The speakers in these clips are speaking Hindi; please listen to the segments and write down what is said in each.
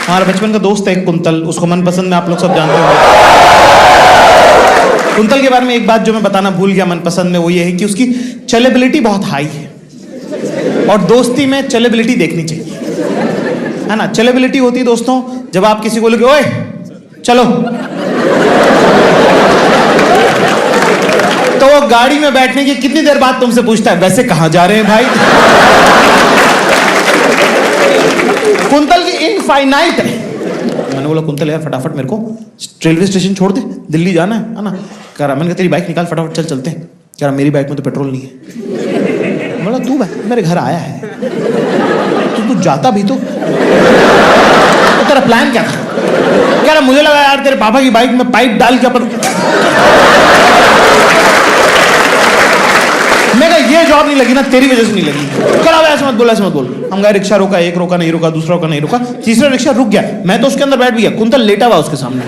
हमारा बचपन का दोस्त है एक कुंतल, उसको मनपसंद में आप लोग सब जानते हो। कुंतल के बारे में एक बात जो मैं बताना भूल गया मनपसंद में, वो ये है कि उसकी चलेबिलिटी बहुत हाई है, और दोस्ती में चलेबिलिटी देखनी चाहिए, है ना। चलेबिलिटी होती है दोस्तों जब आप किसी को बोलोगे ओए चलो, तो वो गाड़ी में बैठने की कितनी देर बाद तुमसे पूछता है वैसे कहां जा रहे हैं भाई। कुंतल की इनफाइनाइट है। मैंने बोला कुंतल यार फटाफट मेरे को रेलवे स्टेशन छोड़ दे, दिल्ली जाना है ना। कह रहा, मैंने कहा तेरी बाइक निकाल फटाफट, चल चलते हैं। कह रहा मेरी बाइक में तो पेट्रोल नहीं है। बोला तू मेरे घर आया है, तू जाता भी तो तेरा प्लान क्या था? कह रहा मुझे लगा यार तेरे पापा की बाइक में पाइप डाल के अपन, मैं कहा ये जॉब नहीं लगी ना तेरी वजह से नहीं लगी। कह रहा ऐसे मत बोल, ऐसे मत बोल। हम गए, रिक्शा रोका, एक रोका नहीं रुका, दूसरा रोका नहीं रुका, तीसरा रिक्शा रुक गया, मैं तो उसके अंदर बैठ गया, कुंतल लेटा हुआ उसके सामने।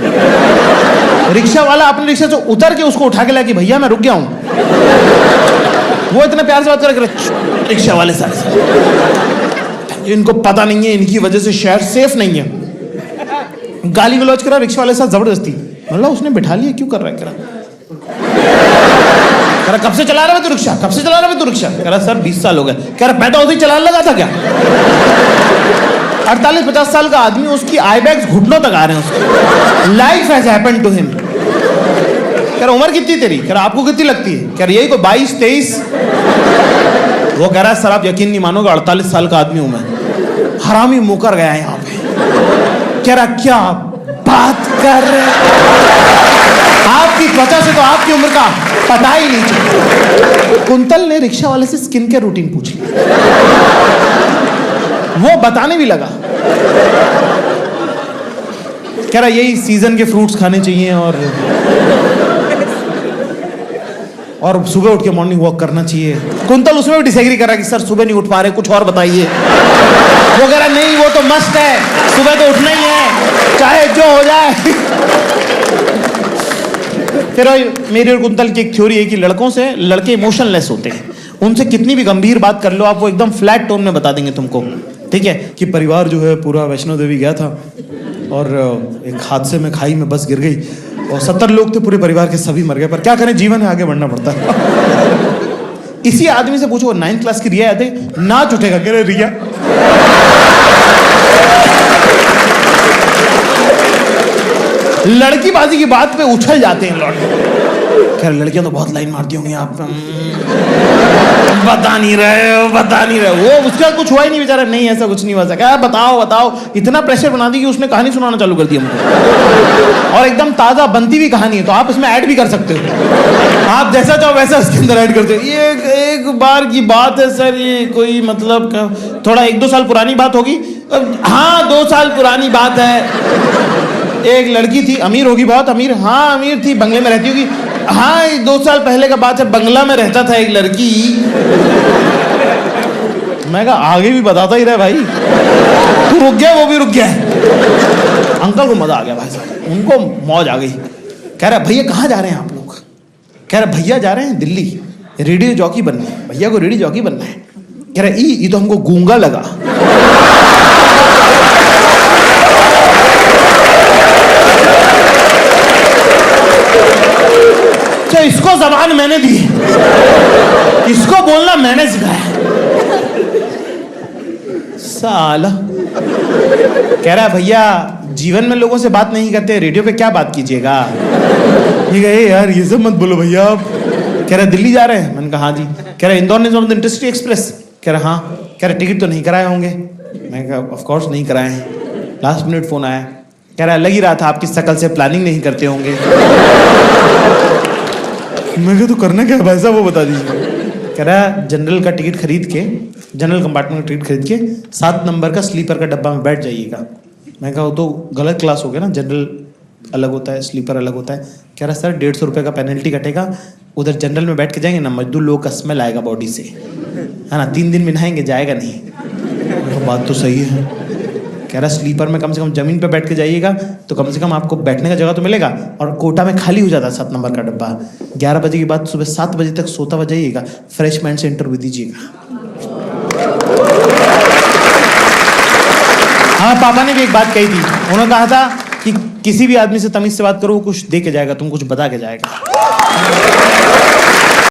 रिक्शा वाला अपने रिक्शा से उतर के उसको उठा के लाया कि भैया मैं रुक गया हूं। वो इतने प्यार से बात कर, रिक्शा वाले सारे इनको पता नहीं है इनकी वजह से शहर सेफ नहीं है, गाली गलौज करा रिक्शा वाले साथ जबरदस्ती। मतलब उसने बिठा लिया, क्यों कर रहा है? कह रहा कब से चला रहा है तू रिक्शा, कब से चला रहा है तू रिक्शा? कह रहा सर 20 साल हो गए। कह रहा पैदा होते ही चलाने लगा था क्या? 48-50 साल का आदमी, उसकी आई बैग्स घुटनों तक आ रहे हैं उसके। Life has happened to him. कह रहा उम्र कितनी तेरी? कह रहा आपको कितनी लगती है? कह रहा यही कोई 22-23। वो कह रहा है सर आप यकीन नहीं मानोगे 48 साल का आदमी हूं मैं। हरामी मुकर गया यहाँ पे। कह रहा क्या बात कर रहे हैं, आपकी त्वचा से तो आपकी उम्र का पता ही नहीं चलता। कुंतल ने रिक्शा वाले से स्किन केयर रूटीन पूछ लिया, वो बताने भी लगा। कह रहा यही सीजन के फ्रूट्स खाने चाहिए और सुबह उठ के मॉर्निंग वॉक करना चाहिए। कुंतल उसमें भी डिसएग्री कर रहा है कि सर सुबह नहीं उठ पा रहे, कुछ और बताइए। वो कह रहा नहीं वो तो मस्त है, सुबह तो उठना ही है चाहे जो हो जाए। फिर मेरी और कुंतल की एक थ्योरी है कि लड़कों से लड़के इमोशनलेस होते हैं, उनसे कितनी भी गंभीर बात कर लो आप, वो एकदम फ्लैट टोन में बता देंगे तुमको, ठीक है। कि परिवार जो है पूरा वैष्णो देवी गया था और एक हादसे में खाई में बस गिर गई और 70 लोग थे पूरे परिवार के, सभी मर गए, पर क्या करें जीवन है आगे बढ़ना पड़ता है। इसी आदमी से पूछो 9th क्लास की रिया याद है, नाच उठेगा। कह रहे रिया लड़की बाजी की बात पे उछल जाते हैं लड़के। खैर लड़कियां तो बहुत लाइन मारती होंगी, आप बता नहीं रहे हो। वो उसका कुछ हुआ ही नहीं बेचारा, नहीं ऐसा कुछ नहीं हुआ। क्या बताओ, इतना प्रेशर बना दी कि उसने कहानी सुनाना चालू कर दिया मुझे, और एकदम ताजा बनती हुई कहानी है, तो आप इसमें ऐड भी कर सकते हो, आप जैसा चाहो वैसा इसके अंदर ऐड करते हो। ये एक बार की बात है सर, ये कोई मतलब थोड़ा 1-2 साल पुरानी बात होगी। हाँ 2 साल पुरानी बात है। एक लड़की थी, अमीर होगी, बहुत अमीर, हाँ अमीर थी, बंगले में रहती होगी। हाँ 2 साल पहले का बात है, बंगला में रहता था एक लड़की। मैं कहा आगे भी बताता ही रहे भाई, तू रुक गया वो भी रुक गया। अंकल को मजा आ गया भाई साहब, उनको मौज आ गई। कह रहा भैया कहाँ जा रहे हैं आप लोग? कह रहा भैया जा रहे हैं दिल्ली, रेडियो जॉकी बनना है, भैया को रेडियो जॉकी बनना है। कह रहा ये तो हमको गूंगा लगा। तो इसको जबान मैंने दी, इसको बोलना मैंने सिखाया साला। कह रहा भैया जीवन में लोगों से बात नहीं करते, रेडियो पे क्या बात कीजिएगा। यार ये सब मत बोलो भैया। कह रहा दिल्ली जा रहे हैं? मैंने कहा हाँ जी। कह रहा इंदौर ने इंटरसिटी एक्सप्रेस? कह रहा हाँ। कह रहा टिकट तो नहीं कराए होंगे? मैं कहा ऑफ कोर्स नहीं कराए हैं, लास्ट मिनट फोन आया। कह रहा लग ही रहा था आपकी शकल से प्लानिंग नहीं करते होंगे। मैं कहा तो करना क्या है भाई साहब वो बता दीजिए। कह रहा जनरल का टिकट खरीद के, जनरल कंपार्टमेंट का टिकट खरीद के 7 नंबर का स्लीपर का डब्बा में बैठ जाइएगा। मैं कहा वो तो गलत क्लास हो गया ना, जनरल अलग होता है स्लीपर अलग होता है। कह रहा सर 150 रुपये का पेनल्टी कटेगा, उधर जनरल में बैठ के जाएंगे ना मजदूर लोगों का स्मेल आएगा बॉडी से, है ना, 3 दिन में नहाएंगे जाएगा नहीं। बात तो सही है। कह रहा स्लीपर में कम से कम जमीन पे बैठ के जाइएगा तो कम से कम आपको बैठने का जगह तो मिलेगा, और कोटा में खाली हो जाता है 7 नंबर का डब्बा। 11 बजे के बाद सुबह 7 बजे तक सोता हुआ जाइएगा, फ्रेश माइंड से इंटरव्यू दीजिएगा। हाँ, पापा ने भी एक बात कही थी, उन्होंने कहा था कि किसी भी आदमी से तमीज से बात करो, वो कुछ दे के जाएगा, तुम कुछ बता के जाएगा।